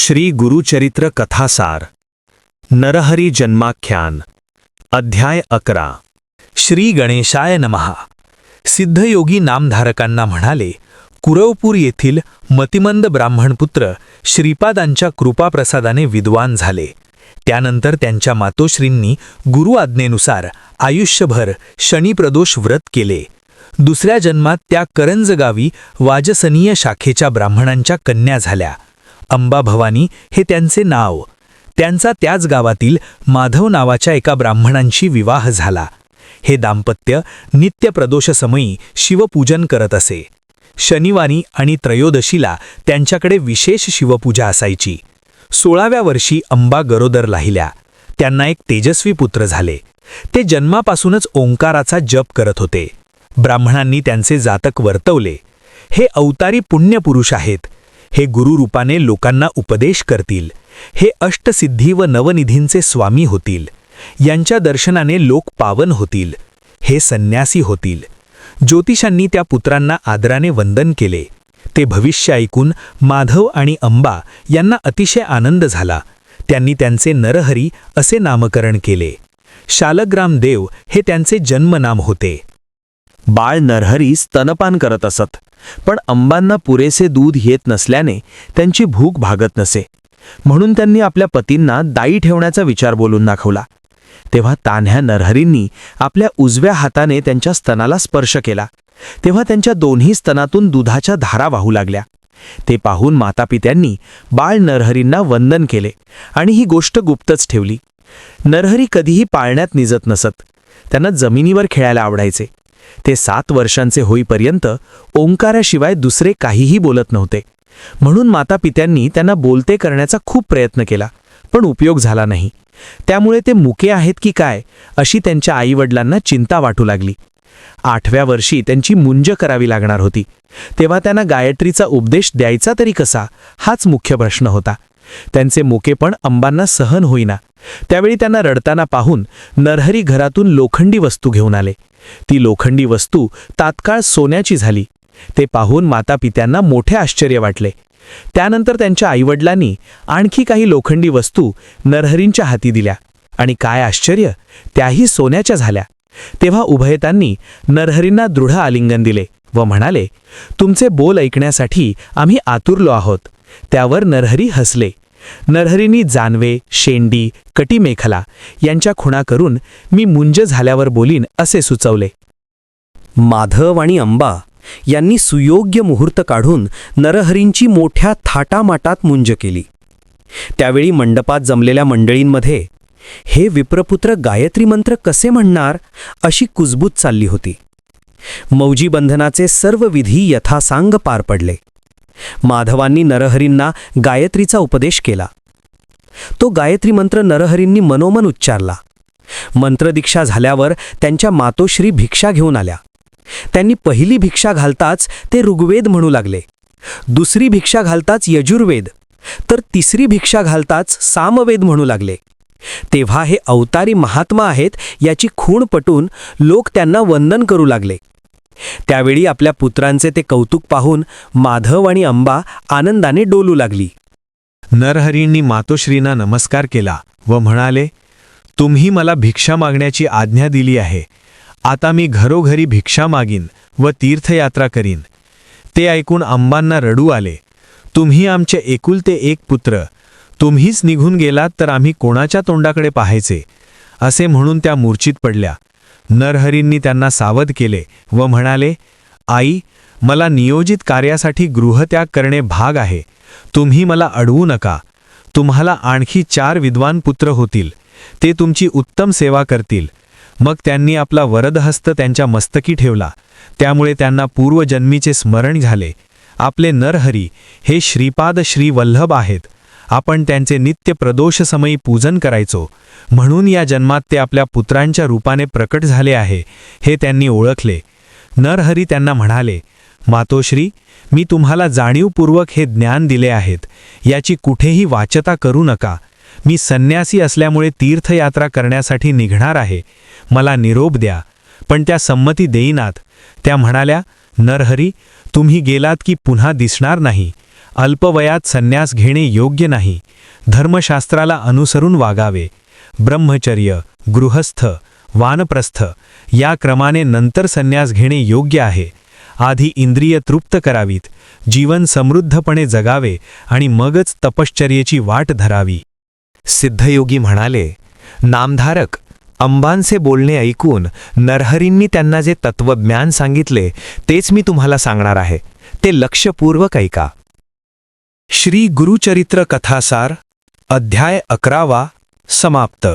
श्री गुरुचरित्र कथासार नरहरी जन्माख्यान अध्याय 11 श्री गणेशाय नमः। सिद्धयोगी नामधारकांना म्हणाले, कुरवपूर येथील मतिमंद ब्राह्मणपुत्र श्रीपादांच्या कृपाप्रसादाने विद्वान झाले। त्यानंतर त्यांच्या मातोश्रींनी गुरु आज्ञेनुसार आयुष्यभर शनिप्रदोष व्रत केले। दुसऱ्या जन्मात त्या करंज गावी वाजसनीय शाखेच्या ब्राह्मणांच्या कन्या झाल्या। अंबा भवानी हे त्यांचे नाव। त्यांचा त्याच गावातील माधव नावाच्या एका ब्राह्मणांशी विवाह झाला। हे दाम्पत्य नित्य प्रदोषसमयी शिवपूजन करत असे। शनिवारी आणि त्रयोदशीला त्यांच्याकडे विशेष शिवपूजा असायची। 16व्या वर्षी अंबा गरोदर राहिल्या। त्यांना एक तेजस्वी पुत्र झाले। ते जन्मापासूनच ओंकाराचा जप करत होते। ब्राह्मणांनी त्यांचे जातक वर्तवले। हे अवतारी पुण्यपुरुष आहेत। हे गुरुरूपाने लोकांना उपदेश करतील। हे अष्टसिद्धी व नवनिधींचे स्वामी होतील। यांच्या दर्शनाने लोक पावन होतील। हे संन्यासी होतील। ज्योतिषांनी त्या पुत्रांना आदराने वंदन केले। ते भविष्य ऐकून माधव आणि अंबा यांना अतिशय आनंद झाला। त्यांनी त्यांचे नरहरी असे नामकरण केले। शालग्राम देव हे त्यांचे जन्मनाम होते। बाळ नरहरी स्तनपान करत असत, पण अंबांना पुरेसे दूध येत नसल्याने त्यांची भूक भागत नसे। म्हणून त्यांनी आपल्या पतींना दाई ठेवण्याचा विचार बोलून दाखवला। तेव्हा तान्ह्या नरहरींनी आपल्या उजव्या हाताने त्यांच्या स्तनाला स्पर्श केला। तेव्हा त्यांच्या दोन्ही स्तनातून दुधाच्या धारा वाहू लागल्या। ते पाहून मातापित्यांनी बाळ नरहरींना वंदन केले आणि ही गोष्ट गुप्तच ठेवली। नरहरी कधीही पाळण्यात निजत नसत। त्यांना जमिनीवर खेळायला आवडायचे। ते 7 वर्षांचे होईपर्यंत ओंकाराशिवाय दुसरे काहीही बोलत नव्हते। म्हणून मातापित्यांनी त्यांना बोलते करण्याचा खूप प्रयत्न केला, पण उपयोग झाला नाही। त्यामुळे ते मुके आहेत की काय अशी त्यांच्या आईवडिलांना चिंता वाटू लागली। 8व्या वर्षी त्यांची मुंज करावी लागणार होती। तेव्हा त्यांना गायत्रीचा उपदेश द्यायचा तरी कसा हाच मुख्य प्रश्न होता। त्यांचे मुकेपण अंबांना सहन होईना। त्यावेळी त्यांना रडताना पाहून नरहरी घरातून लोखंडी वस्तू घेऊन आले। ती लोखंडी वस्तू तात्काळ सोन्याची झाली। ते पाहून मातापित्यांना मोठे आश्चर्य वाटले। त्यानंतर त्यांच्या आईवडिलांनी आणखी काही लोखंडी वस्तू नरहरींच्या हाती दिल्या आणि काय आश्चर्य, त्याही सोन्याच्या झाल्या। तेव्हा उभयतांनी नरहरींना दृढ आलिंगन दिले व म्हणाले, तुमचे बोल ऐकण्यासाठी आम्ही आतुरलो आहोत। त्यावर नरहरी हसले। नरहरींनी जानवे, शेंडी, कटीमेखला यांच्या खुणा करून मी मुंज झाल्यावर बोलीन असे सुचवले। माधव आणि अंबा यांनी सुयोग्य मुहूर्त काढून नरहरींची मोठ्या थाटामाटात मुंज केली। त्यावेळी मंडपात जमलेल्या मंडळींमध्ये हे विप्रपुत्र गायत्री मंत्र कसे म्हणणार अशी कुजबूज चालली होती। मौजी बंधनाचे सर्व विधी यथासांग पार पडले। माधवांनी नरहरींना गायत्रीचा उपदेश केला। तो गायत्री मंत्र नरहरींनी मनोमन उच्चारला। मंत्रदीक्षा झाल्यावर त्यांच्या मातोश्री भिक्षा घेऊन आल्या। त्यांनी पहिली भिक्षा घालताच ते ऋग्वेद म्हणू लागले, दुसरी भिक्षा घालताच यजुर्वेद, तर तिसरी भिक्षा घालताच सामवेद म्हणू लागले। तेव्हा हे अवतारी महात्मा आहेत याची खूण पटून लोक त्यांना वंदन करू लागले। त्यावेळी आपल्या पुत्रांचे ते कौतुक पाहून माधव आणि अंबा आनंदाने डोलू लागली। नरहरींनी मातोश्रींना नमस्कार केला व म्हणाले, तुम्ही मला भिक्षा मागण्याची आज्ञा दिली आहे। आता मी घरोघरी भिक्षा मागीन व तीर्थयात्रा करीन। ते ऐकून अंबांना रडू आले। तुम्ही आमचे एकुलते एक पुत्र, तुम्हीच निघून गेलात तर आम्ही कोणाच्या तोंडाकडे पाहायचे असे म्हणून त्या मूर्छित पडल्या। नरहरींनी त्यांना सावध केले व म्हणाले, आई, मला नियोजित कार्यासाठी गृहत्याग करणे भाग आहे। तुम्ही मला अडवू नका। तुम्हाला आणखी 4 विद्वान पुत्र होतील। ते तुमची उत्तम सेवा करतील। मग त्यांनी आपला वरदहस्त त्यांच्या मस्तकी ठेवला। त्यामुळे त्यांना पूर्वजन्मीचे स्मरण झाले। आपले नरहरी हे श्रीपाद श्री वल्लभ आहेत। आपण त्यांचे नित्य प्रदोषसमयी पूजन करायचो, म्हणून या जन्मात ते आपल्या पुत्रांच्या रूपाने प्रकट झाले आहे हे त्यांनी ओळखले। नरहरी त्यांना म्हणाले, मातोश्री, मी तुम्हाला जाणीवपूर्वक हे ज्ञान दिले आहेत, याची कुठेही वाचता करू नका। मी संन्यासी असल्यामुळे तीर्थयात्रा करण्यासाठी निघणार आहे। मला निरोप द्या। पण त्या संमती देईनात। त्या म्हणाल्या, नरहरी, तुम्ही गेलात की पुन्हा दिसणार नाही। अल्पवयात संन्यास घेणे योग्य नाही. धर्मशास्त्राला अनुसरून वागावे. ब्रह्मचर्य, गृहस्थ, वानप्रस्थ या क्रमाने नंतर संन्यास घेणे योग्य आहे. आधी इंद्रिय तृप्त करावीत, जीवन समृद्धपणे जगावे आणि मगच तपश्चर्येची वाट धरावी. सिद्धयोगी म्हणाले, नामधारक, अंबांचे बोलणे ऐकून नरहरींनी त्यांना जे तत्वज्ञान सांगितले तेच मी तुम्हाला सांगणार आहे. ते लक्षपूर्वक ऐका. श्री गुरुचरित्र कथासार अध्याय 11 समाप्त.